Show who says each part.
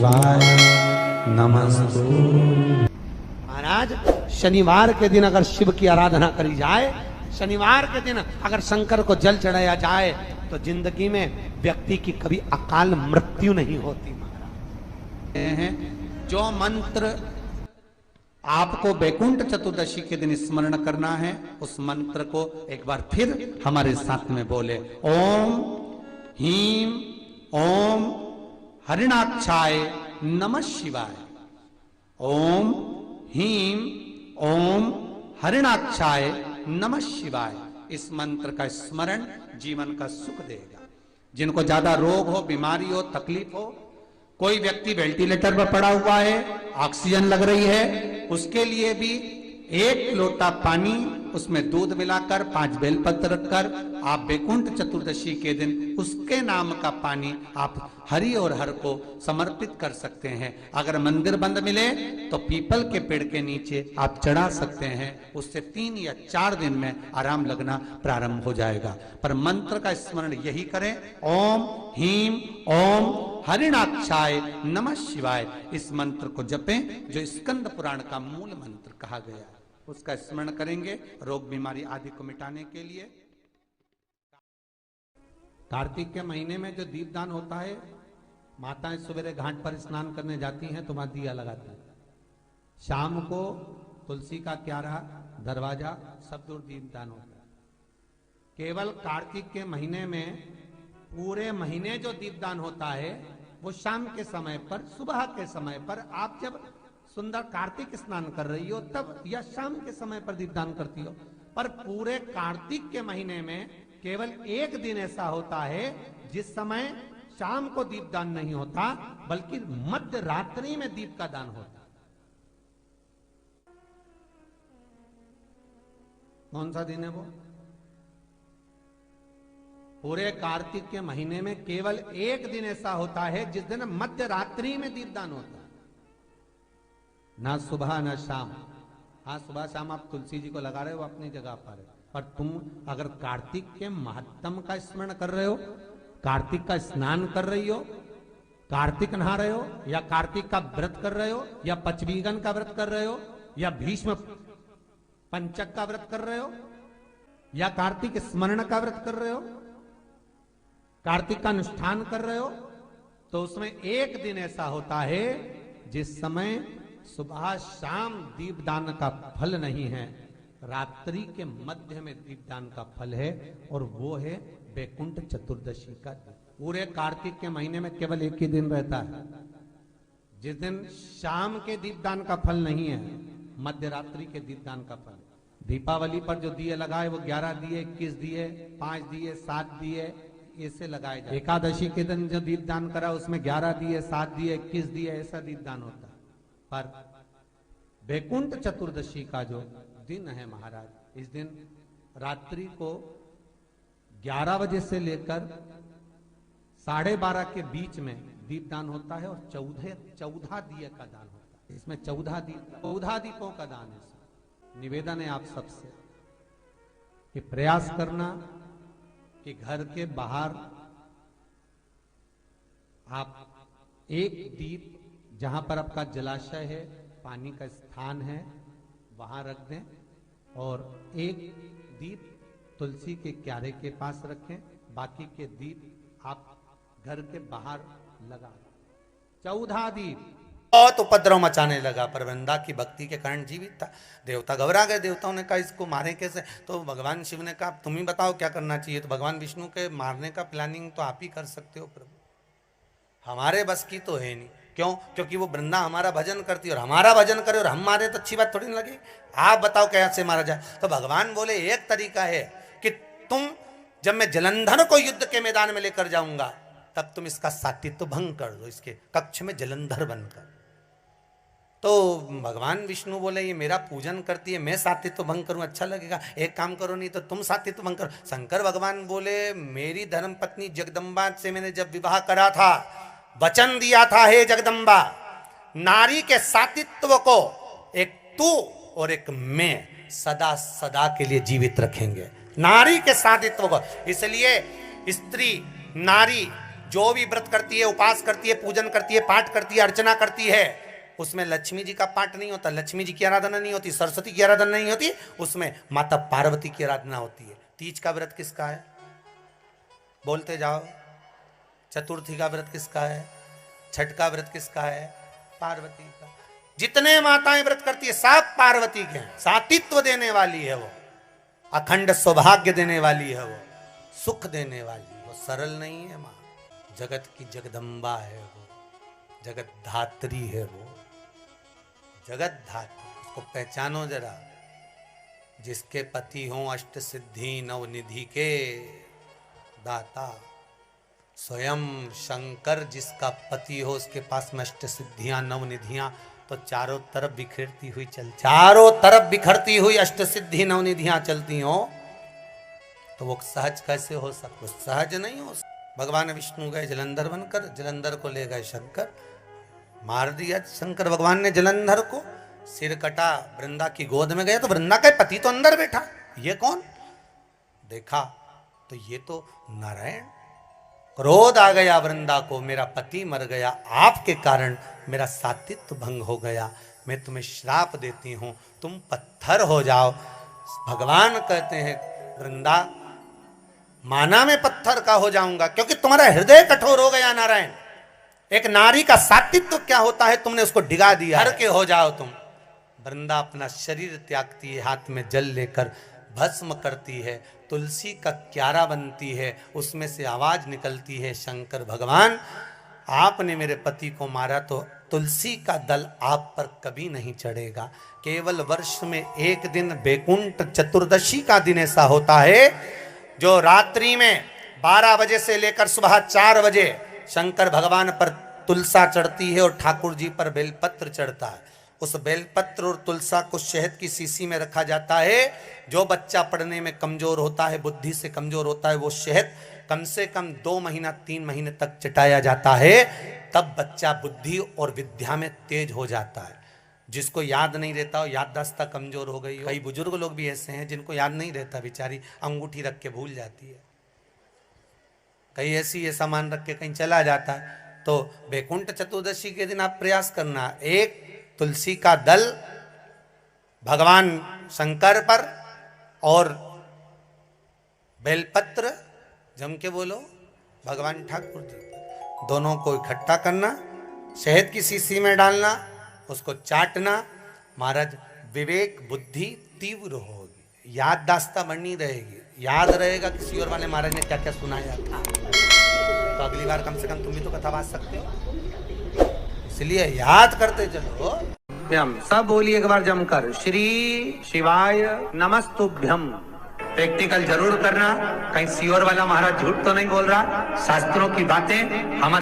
Speaker 1: शिवाय नमस्तु।
Speaker 2: महाराज शनिवार के दिन अगर शिव की आराधना करी जाए, शनिवार के दिन अगर शंकर को जल चढ़ाया जाए तो जिंदगी में व्यक्ति की कभी अकाल मृत्यु नहीं होती। महाराज
Speaker 1: जो मंत्र आपको बैकुंठ चतुर्दशी के दिन स्मरण करना है, उस मंत्र को एक बार फिर हमारे साथ में बोले। ओम हीम ओम हरिणाक्षाय नमः शिवाय। ओम हीम ओम हरिणाक्षाय नमः शिवाय। इस मंत्र का स्मरण जीवन का सुख देगा। जिनको ज्यादा रोग हो, बीमारी हो, तकलीफ हो, कोई व्यक्ति वेंटिलेटर पर पड़ा हुआ है, ऑक्सीजन लग रही है, उसके लिए भी 1 लोटा पानी, उसमें दूध मिलाकर 5 बेलपत्र रखकर आप बैकुंठ चतुर्दशी के दिन उसके नाम का पानी आप हरि और हर को समर्पित कर सकते हैं। अगर मंदिर बंद मिले तो पीपल के पेड़ के नीचे आप चढ़ा सकते हैं। उससे 3 या 4 दिन में आराम लगना प्रारंभ हो जाएगा। पर मंत्र का स्मरण यही करें, ओम हीम ओम हरिणाक्षाय नमः शिवाय। इस मंत्र को जपें जो स्कंद पुराण का मूल मंत्र कहा गया है। उसका स्मरण करेंगे रोग बीमारी आदि को मिटाने के लिए। कार्तिक के महीने में जो दीपदान होता है, माताएं सवेरे घाट पर स्नान करने जाती हैं तो वहां दिया लगाती हैं। शाम को तुलसी का क्यारा, दरवाजा सब दूर दीपदान होता है। केवल कार्तिक के महीने में पूरे महीने जो दीपदान होता है वो शाम के समय पर, सुबह के समय पर, आप जब सुंदर कार्तिक स्नान कर रही हो तब, या शाम के समय पर दीपदान करती हो। पर पूरे कार्तिक के महीने में केवल एक दिन ऐसा होता है जिस समय शाम को दीपदान नहीं होता, बल्कि मध्य रात्रि में दीप का दान होता। कौन सा दिन है वो? पूरे कार्तिक के महीने में केवल एक दिन ऐसा होता है जिस दिन मध्य रात्रि में दीपदान होता है। ना सुबह ना शाम। हाँ, सुबह शाम आप तुलसी जी को लगा रहे हो अपनी जगह पर, पर तुम अगर कार्तिक के महत्तम का स्मरण कर रहे हो, कार्तिक का स्नान कर रही हो, कार्तिक नहा रहे हो, या कार्तिक का व्रत कर रहे हो, या पचवीगन का व्रत कर रहे हो, या भीष्म पंचक का व्रत कर रहे हो, या कार्तिक स्मरण का व्रत कर रहे हो, कार्तिक का अनुष्ठान कर रहे हो, तो उसमें एक दिन ऐसा होता है जिस समय सुबह शाम दीपदान का फल नहीं है, रात्रि के मध्य में दीपदान का फल है, और वो है बैकुंठ चतुर्दशी का दिन। पूरे कार्तिक के महीने में केवल एक ही दिन रहता है जिस दिन शाम के दीपदान का फल नहीं है, मध्य रात्रि के दीपदान का फल। दीपावली पर जो दिए लगाए वो 11 दिए, 21 दिए, 5 दिए, 7 दिए, ऐसे लगाए जाए। एकादशी के दिन जो दीपदान करा उसमें 11 दिए, 7 दिए, 21 दिए, ऐसा दीपदान होता है। पर बैकुंठ चतुर्दशी का जो दिन है महाराज, इस दिन रात्रि को 11 बजे से लेकर 12:30 के बीच में दीपदान होता है, और 14 दिए का दान होता है। इसमें 14 दीपों का दान है। निवेदन है आप सबसे कि प्रयास करना कि घर के बाहर आप एक दीप, जहां पर आपका जलाशय है, पानी का स्थान है, वहां रख दें, और एक दीप तुलसी के क्यारे के पास रखें। बाकी के दीप आप घर के बाहर लगा दें। 14 दीप। बहुत उपद्रव मचाने लगा, पर वृंदा की भक्ति के कारण जीवित था। देवता घबरा गए। देवताओं ने कहा इसको मारे कैसे? तो भगवान शिव ने कहा तुम ही बताओ क्या करना चाहिए। तो भगवान विष्णु के मारने का प्लानिंग तो आप ही कर सकते हो प्रभु, हमारे बस की तो है नहीं। क्यों? क्योंकि वो वृंदा हमारा भजन करती है, और हमारा भजन करे और हम मारे तो अच्छी बात थोड़ी ना लगी। आप बताओ कैसे मारा जाए? तो भगवान बोले एक तरीका है कि तुम, जब मैं जलंधर को युद्ध के मैदान में लेकर जाऊंगा तब तुम इसका सात्वित्व भंग कर दो, इसके कक्ष में जलंधर बनकर। तो भगवान विष्णु बोले ये मेरा पूजन करती है, मैं सात्वित्व भंग करूं अच्छा लगेगा? एक काम करो, नहीं तो तुम सात्वित्व भंग करो। शंकर भगवान बोले मेरी धर्मपत्नी जगदम्बा से मैंने जब विवाह करा था, वचन दिया था हे जगदम्बा, नारी के सात्वित्व को एक तू और एक मैं सदा सदा के लिए जीवित रखेंगे, नारी के सात्वित्व को। इसलिए स्त्री, नारी
Speaker 2: जो भी व्रत करती है, उपास करती है, पूजन करती है, पाठ करती है, अर्चना करती है, उसमें लक्ष्मी जी का पाठ नहीं होता, लक्ष्मी जी की आराधना नहीं होती, सरस्वती की आराधना नहीं होती, उसमें माता पार्वती की आराधना होती है। तीज का व्रत किसका है? बोलते जाओ। चतुर्थी का व्रत किसका है? छठ का व्रत किसका है? पार्वती का। जितने माताएं व्रत करती है सब पार्वती के हैं। सातित्व देने वाली है वो, अखंड सौभाग्य देने वाली है वो, सुख देने वाली है वो। सरल नहीं है मां, जगत की जगदम्बा है वो, जगत धात्री है वो, जगत धात्री। उसको पहचानो जरा। जिसके पति हो अष्ट सिद्धि नवनिधि के दाता, स्वयं शंकर जिसका पति हो, उसके पास में अष्ट सिद्धियां नवनिधियां, तो चारों तरफ बिखरती हुई चारों तरफ बिखरती हुई अष्ट सिद्धि नवनिधियां चलती हो, तो वो सहज कैसे हो सकता? सहज नहीं हो। भगवान विष्णु गए जलंधर बनकर, जलंधर को ले गए शंकर, मार दिया शंकर भगवान ने जलंधर को, सिर कटा, वृंदा की गोद में गया तो वृंदा का पति तो अंदर बैठा। ये कौन? देखा तो ये तो नारायण। क्रोध आ गया वृंदा को, मेरा पति मर गया, आपके कारण मेरा सातित्व भंग हो गया, मैं तुम्हें श्राप देती हूं, तुम पत्थर हो जाओ। भगवान कहते हैं वृंदा, माना मैं पत्थर का हो जाऊंगा क्योंकि तुम्हारा हृदय कठोर हो गया नारायण। एक नारी का सातित्व क्या होता है तुमने उसको डिगा दिया, हर के हो जाओ तुम। वृंदा अपना शरीर त्यागती है, हाथ में जल लेकर भस्म करती है, तुलसी का क्यारा बनती है, उसमें से आवाज निकलती है, शंकर भगवान आपने मेरे पति को मारा तो तुलसी का दल आप पर कभी नहीं चढ़ेगा। केवल वर्ष में एक दिन बैकुंठ चतुर्दशी का दिन ऐसा होता है जो रात्रि में 12 बजे से लेकर सुबह 4 बजे शंकर भगवान पर तुलसा चढ़ती है और ठाकुर जी पर बेलपत्र चढ़ता है। उस बेलपत्र और तुलसा को शहद की शीशी में रखा जाता है। जो बच्चा पढ़ने में कमजोर होता है, बुद्धि से कमजोर होता है, वो शहद कम से कम 2 महीना 3 महीने तक चटाया जाता है, तब बच्चा बुद्धि और विद्या में तेज हो जाता है। जिसको याद नहीं रहता हो, याददाश्त कमजोर हो गई हो, कई बुजुर्ग लोग भी ऐसे हैं जिनको याद नहीं रहता, बेचारी अंगूठी रख के भूल जाती है, कहीं ऐसी ये सामान रख के कहीं चला जाता है। तो बैकुंठ चतुर्दशी के दिन आप प्रयास करना, एक तुलसी का दल भगवान शंकर पर और बेलपत्र जम के बोलो भगवान ठाकुर जी, दोनों को इकट्ठा करना, शहद की शीशी में डालना, उसको चाटना। महाराज विवेक बुद्धि तीव्र होगी, याददाश्त बनी रहेगी, याद रहेगा किसी और वाले महाराज ने क्या क्या सुनाया था। तो अगली बार कम से कम तुम भी तो कथा बात सकते हो, इसलिए याद करते चलो। हम सब बोलिए एक बार जमकर, श्री शिवाय नमस्तुभ्यम। प्रैक्टिकल जरूर करना, कहीं सियोर वाला महाराज झूठ तो नहीं बोल रहा, शास्त्रों की बातें हम